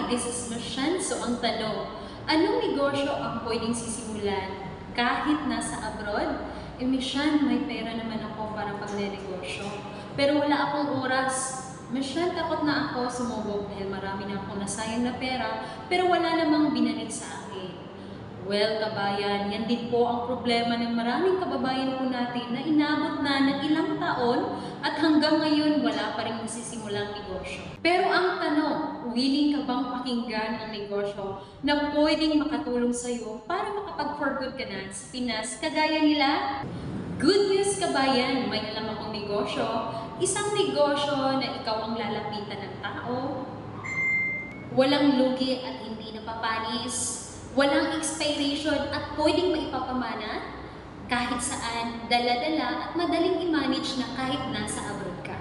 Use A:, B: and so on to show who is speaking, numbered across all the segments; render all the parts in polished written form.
A: this is Lushan. So ang tanong, anong negosyo ang pwedeng sisimulan kahit nasa abroad? Mishan, may pera naman ako para pagne-negosyo. Pero wala akong oras. Mishan, takot na ako sumubok dahil marami na akong nasayang na pera, pero wala namang binanig sa akin. Well, kabayan, yan din po ang problema ng maraming kababayan po natin na inabot na ng ilang taon at hanggang ngayon wala pa rin nasisimulang negosyo. Pero ang tanong, willing ka bang pakinggan ang negosyo na pwedeng makatulong sa iyo para makapag-for good ka na sa Pinas kagaya nila? Good news, kabayan, may alam akong negosyo. Isang negosyo na ikaw ang lalapitan ng tao, walang lugi at hindi napapanis, walang expiration at pwedeng maipapamana kahit saan, dala-dala at madaling i-manage na kahit nasa abroad ka.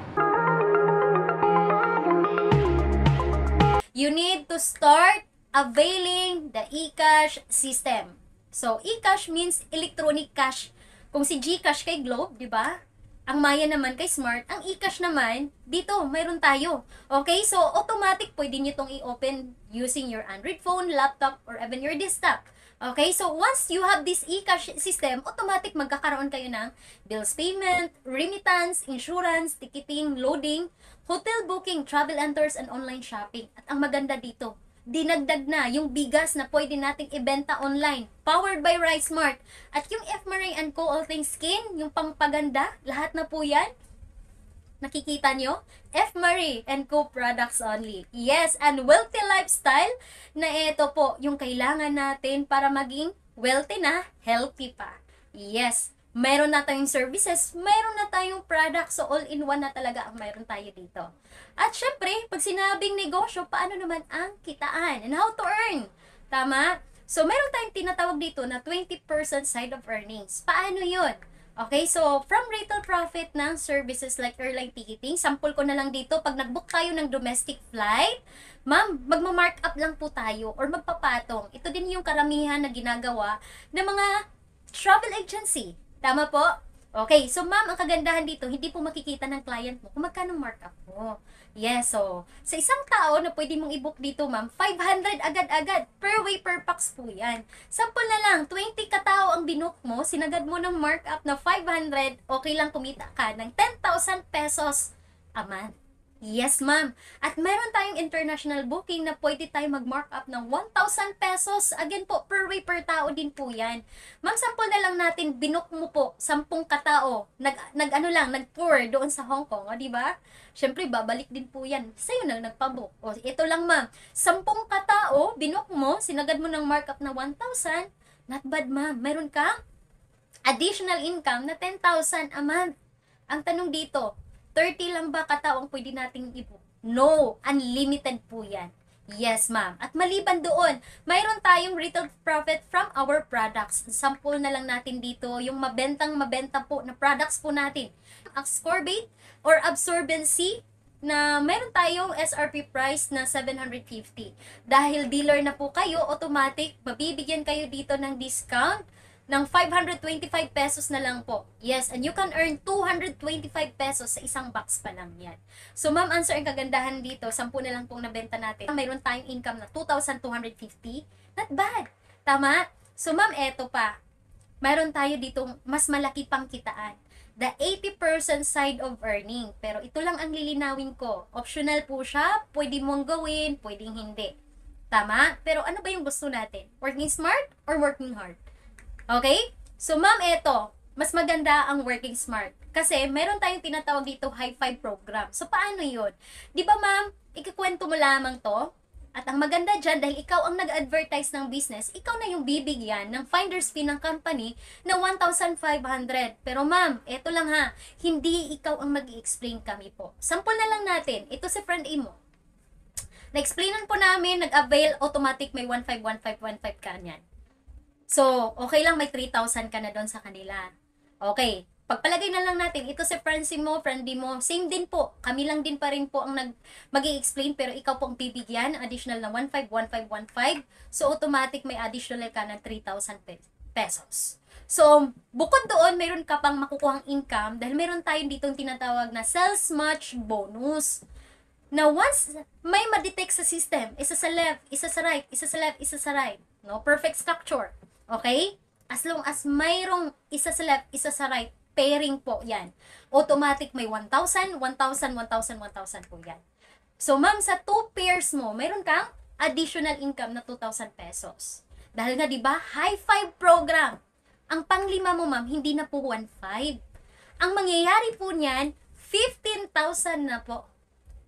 B: You need to start availing the eCash system. So, eCash means electronic cash. Kung si GCash kay Globe, di ba? Ang Maya naman kay Smart, ang eCash naman, dito, mayroon tayo. Okay? So, automatic pwede nyo itong i-open using your Android phone, laptop, or even your desktop. Okay? So, once you have this eCash system, automatic magkakaroon kayo ng bills payment, remittance, insurance, ticketing, loading, hotel booking, travel enters, and online shopping. At ang maganda dito, dinagdag na yung bigas na pwede nating ibenta online. Powered by RiceSmart. At yung F. Marie & Co. All Things Skin, yung pangpaganda, lahat na po yan. Nakikita nyo? F. Marie & Co. products only. Yes, and wealthy lifestyle na ito po yung kailangan natin para maging wealthy na, healthy pa. Yes, mayroon na tayong services, mayroon na tayong products, so all-in-one na talaga ang mayroon tayo dito. At syempre, pag sinabing negosyo, paano naman ang kitaan and how to earn? Tama? So, mayroon tayong tinatawag dito na 20% side of earnings. Paano yun? Okay, so from retail profit ng services like airline ticketing, sample ko na lang dito, pag nag-book tayo ng domestic flight, ma'am, magma-mark up lang po tayo or magpapatong. Ito din yung karamihan na ginagawa ng mga travel agency. Tama po? Okay, so ma'am, ang kagandahan dito, hindi po makikita ng client mo kung magkano markup mo. Yes, so, sa isang tao na pwede mong i-book dito, ma'am, 500 agad-agad. Per way, per pax po yan. Sample na lang, 20 katao ang binook mo, sinagad mo ng markup na 500, okay lang kumita ka ng 10,000 pesos a month. Yes, ma'am. At meron tayong international booking na pwede tayo mag-mark up ng 1,000 pesos. Again po, per way, per tao din po yan. Ma'am, sample na lang natin, binook mo po, 10 katao, nag-tour doon sa Hong Kong, o, di ba? Siyempre, babalik din po yan. Sa'yo na nagpabook. O, ito lang, ma'am. 10 katao, binook mo, sinagad mo ng markup na 1,000. Not bad, ma'am. Meron kang additional income na 10,000 a month. Ang tanong dito, 30 lang ba katao ang pwede nating i-book? No, unlimited po yan. Yes, ma'am. At maliban doon, mayroon tayong retail profit from our products. Sample na lang natin dito, yung mabenta po na products po natin. Ascorbate or absorbency na mayroon tayong SRP price na 750. Dahil dealer na po kayo, automatic, mabibigyan kayo dito ng discount ng 525 pesos na lang po. Yes, and you can earn 225 pesos sa isang box pa lang yan. So, ma'am, answer ang kagandahan dito, 10 na lang pong nabenta natin. Mayroon tayong income na 2,250. Not bad. Tama? So, ma'am, eto pa. Mayroon tayo dito mas malaki pang kitaan. The 80% side of earning. Pero ito lang ang lilinawin ko. Optional po siya. Pwede mong gawin, pwedeng hindi. Tama? Pero ano ba yung gusto natin? Working smart or working hard? Okay? So, ma'am, eto, mas maganda ang working smart. Kasi, meron tayong tinatawag dito high five program. So, paano yun? Di ba, ma'am, ikikwento mo lamang to? At ang maganda dyan, dahil ikaw ang nag-advertise ng business, ikaw na yung bibigyan ng finder's fee ng company na 1,500. Pero, ma'am, eto lang ha, hindi ikaw ang mag-i-explain, kami po. Sample na lang natin. Ito si friend A mo. Na-explainan po namin, nag-avail, automatic may 1,515 ka niyan. So, okay lang may 3,000 ka na doon sa kanila. Okay. Pagpalagay na lang natin, ito si friend mo, same din po. Kami lang din pa rin po ang mag-i-explain, pero ikaw po ang bibigyan, additional na 1,515. So, automatic may additional ka ng 3,000 pesos. So, bukod doon, meron ka pang makukuhang income dahil meron tayong ditong tinatawag na sales match bonus. na once may ma-detect sa system, isa sa left, isa sa right, isa sa left, isa sa right, no? Perfect structure. Okay? As long as mayroong isa sa left, isa sa right, pairing po yan. Automatic may 1,000, 1,000, 1,000, 1,000 po yan. So, ma'am, sa 2 pairs mo, mayroon kang additional income na 2,000 pesos. Dahil nga, di ba, high five program. Ang panglima mo, ma'am, hindi na po 1,500. Ang mangyayari po niyan, 15,000 na po.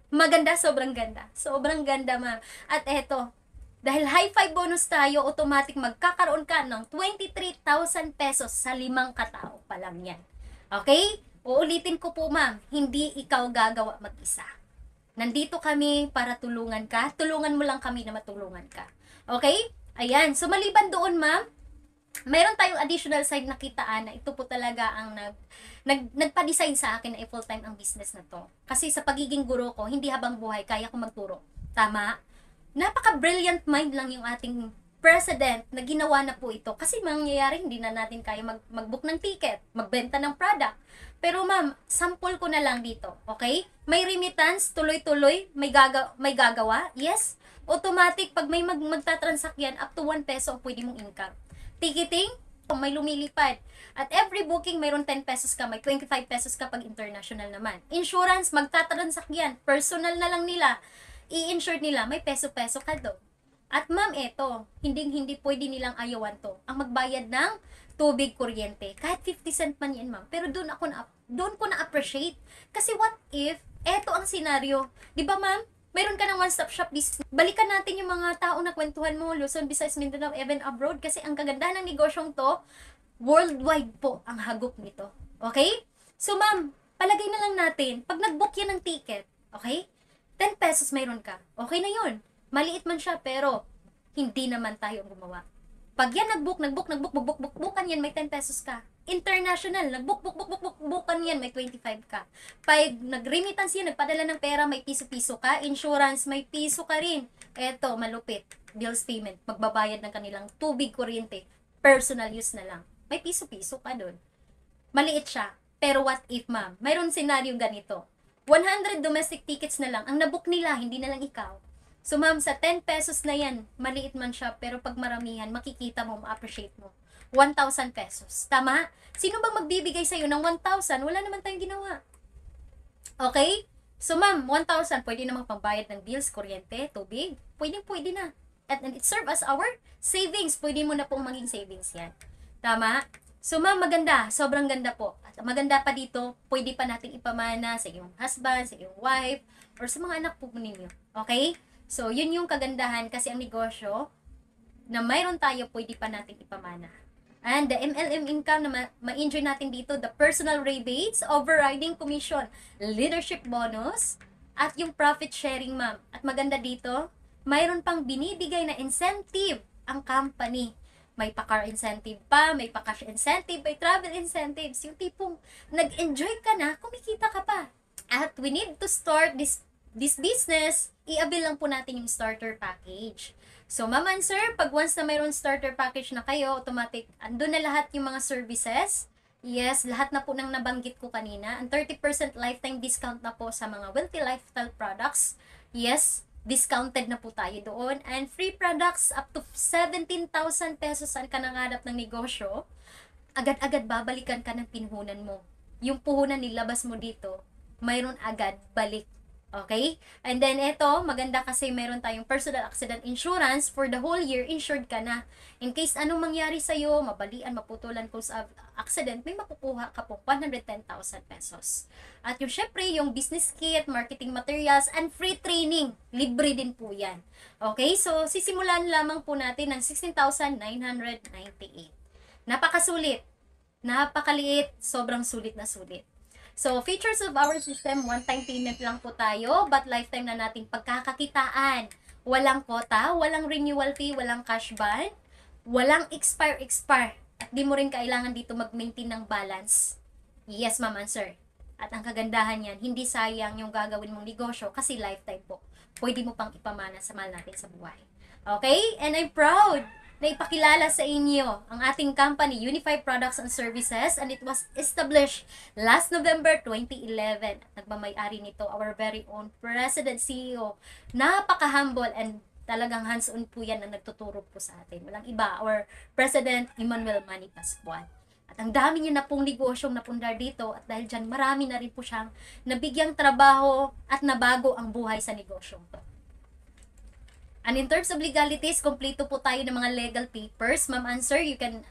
B: Maganda, sobrang ganda. Sobrang ganda, ma'am. At eto, dahil high five bonus tayo, automatic magkakaroon ka ng 23,000 pesos sa 5 katao pa lang yan. Okay? Uulitin ko po, ma'am, hindi ikaw gagawa mag-isa. Nandito kami para tulungan ka. Tulungan mo lang kami na matulungan ka. Okay? Ayan. So, maliban doon, ma'am, mayroon tayong additional side na kitaan na ito po talaga ang nagpa-design sa akin na full-time ang business na to. Kasi sa pagiging guro ko, hindi habang buhay, kaya ko magturo. Tama? Napaka-brilliant mind lang yung ating president na ginawa na po ito. Kasi mangyayari, hindi na natin kaya mag-book ng ticket, magbenta ng product. Pero ma'am, sample ko na lang dito, okay? May remittance, tuloy-tuloy, may gagawa, yes? Automatic, pag may magtatransact yan, up to 1 peso ang pwede mong income. Ticketing, may lumilipad. At every booking, mayroon 10 pesos ka, may 25 pesos ka pag international naman. Insurance, magtatransact yan, personal na lang nila. I-insure nila, may peso-peso ka do. At ma'am, eto, hindi pwede nilang ayawan to. Ang magbayad ng tubig, kuryente. Kahit 50 cent man yan, ma'am. Pero doon ko na-appreciate. Kasi what if, eto ang senaryo. Di ba, ma'am? Mayroon ka ng one-stop shop business. Balikan natin yung mga tao na kwentuhan mo, Luzon, Visayas, Mindanao, even abroad. Kasi ang kagandahan ng negosyong to, worldwide po ang hagok nito. Okay? So, ma'am, palagay na lang natin, pag nag-book yan ng ticket, okay? 10 pesos mayroon ka. Okay na yun. Maliit man siya, pero hindi naman tayo ang gumawa. Pag yan nag-book, yan, may 10 pesos ka. International, nag-book yan, may 25 ka. Pag nag-remittance yan, nagpadala ng pera, may piso-piso ka. Insurance, may piso ka rin. Eto, malupit. Bills payment, magbabayad ng kanilang tubig, kuryente. Personal use na lang. May piso-piso ka dun. Maliit siya. Pero what if, ma'am? Mayroon senaryo ganito. 100 domestic tickets na lang. Ang nabook nila, hindi na lang ikaw. So ma'am, sa 10 pesos na yan, maliit man siya, pero pag maramihan, makikita mo, ma-appreciate mo. 1,000 pesos. Tama? Sino bang magbibigay sa'yo ng 1,000? Wala naman tayong ginawa. Okay? So ma'am, 1,000, pwede namang pambayad ng bills, kuryente, tubig. Pwede na. And it serve as our savings. Pwede mo na pong maging savings yan. Tama? So ma'am, maganda. Sobrang ganda po. At maganda pa dito, pwede pa nating ipamana sa iyong husband, sa iyong wife, or sa mga anak po ninyo. Okay? So, yun yung kagandahan kasi ang negosyo na mayroon tayo, pwede pa natin ipamana. And the MLM income na ma-enjoy natin dito, the personal rebates, overriding commission, leadership bonus, at yung profit sharing, ma'am. At maganda dito, mayroon pang binibigay na incentive ang company. May pa-car incentive pa, may pa-cash incentive, may travel incentives. Yung tipong nag-enjoy ka na, kumikita ka pa. At we need to start this business, i-avail lang po natin yung starter package. So, ma'am and sir, pag once na mayroon starter package na kayo, automatic, andun na lahat yung mga services. Yes, lahat na po nang nabanggit ko kanina. Ang 30% lifetime discount na po sa mga wealthy lifestyle products. Yes, discounted na po tayo doon. And free products up to 17,000 pesos saan ka nanganap ng negosyo. Agad-agad babalikan ka ng pinuhunan mo. Yung puhunan nilabas mo dito, mayroon agad balik. Okay? And then ito, maganda kasi meron tayong personal accident insurance for the whole year, insured ka na. In case anong mangyari sa'yo, mabalian, maputulan ko sa accident, may makukuha ka po 110,000 pesos. At yung syempre, yung business kit, marketing materials, and free training, libre din po yan. Okay? So, sisimulan lamang po natin ng 16,998. Napakasulit. Napakaliit. Sobrang sulit na sulit. So, features of our system, one-time payment lang po tayo, but lifetime na nating pagkakakitaan. Walang quota, walang renewal fee, walang cash ban, walang expire. At di mo rin kailangan dito mag-maintain ng balance. Yes, ma'am and sir. At ang kagandahan yan, hindi sayang yung gagawin mong negosyo kasi lifetime po. Pwede mo pang ipamana sa mahal natin sa buhay. Okay? And I'm proud na ipakilala sa inyo ang ating company, Unified Products and Services, and it was established last November 2011. At nagmamay-ari nito our very own President CEO. Napaka-humble and talagang hands-on po yan na nagtuturo po sa atin. Walang iba, our President Emmanuel Manny Pascual. At ang dami niya na pong negosyong napundar dito at dahil dyan marami na rin po siyang nabigyang trabaho at nabago ang buhay sa negosyong to. And in terms of legalities, kompleto po tayo ng mga legal papers. Ma'am Answer, you can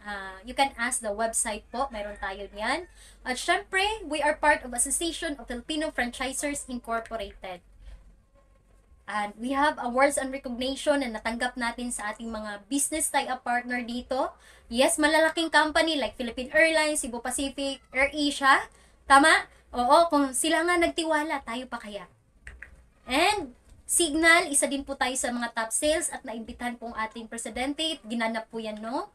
B: ask the website po. Meron tayo niyan. At syempre, we are part of Association of Filipino Franchisers Incorporated. And we have awards and recognition na natanggap natin sa ating mga business tie-up partner dito. Yes, malalaking company like Philippine Airlines, Cebu Pacific, AirAsia. Tama? Oo, kung sila nga nagtiwala, tayo pa kaya? And Signal, isa din po tayo sa mga top sales at naimbitahan pong ating presidente. Ginanap po yan, no?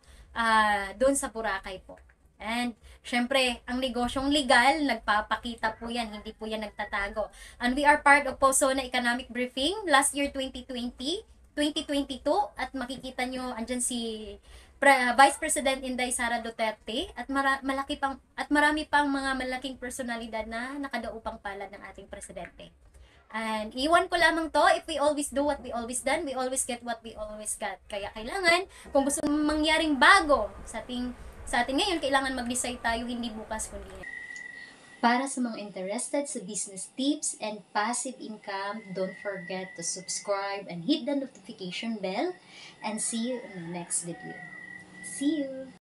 B: Doon sa Boracay po. And, syempre, ang negosyong legal, nagpapakita po yan, hindi po yan nagtatago. And we are part of POSONA Economic Briefing last year 2022, at makikita nyo, andyan si Vice President Inday Sara Duterte at marami pang mga malaking personalidad na nakadaupang palad ng ating presidente. And iwan ko lamang to, if we always do what we always done, we always get what we always got. Kaya kailangan, kung gusto mangyaring bago sa atin ngayon, kailangan mag-decide tayo hindi bukas kundi ngayon. Para sa mga interested sa business tips and passive income, don't forget to subscribe and hit the notification bell. And see you in the next video. See you!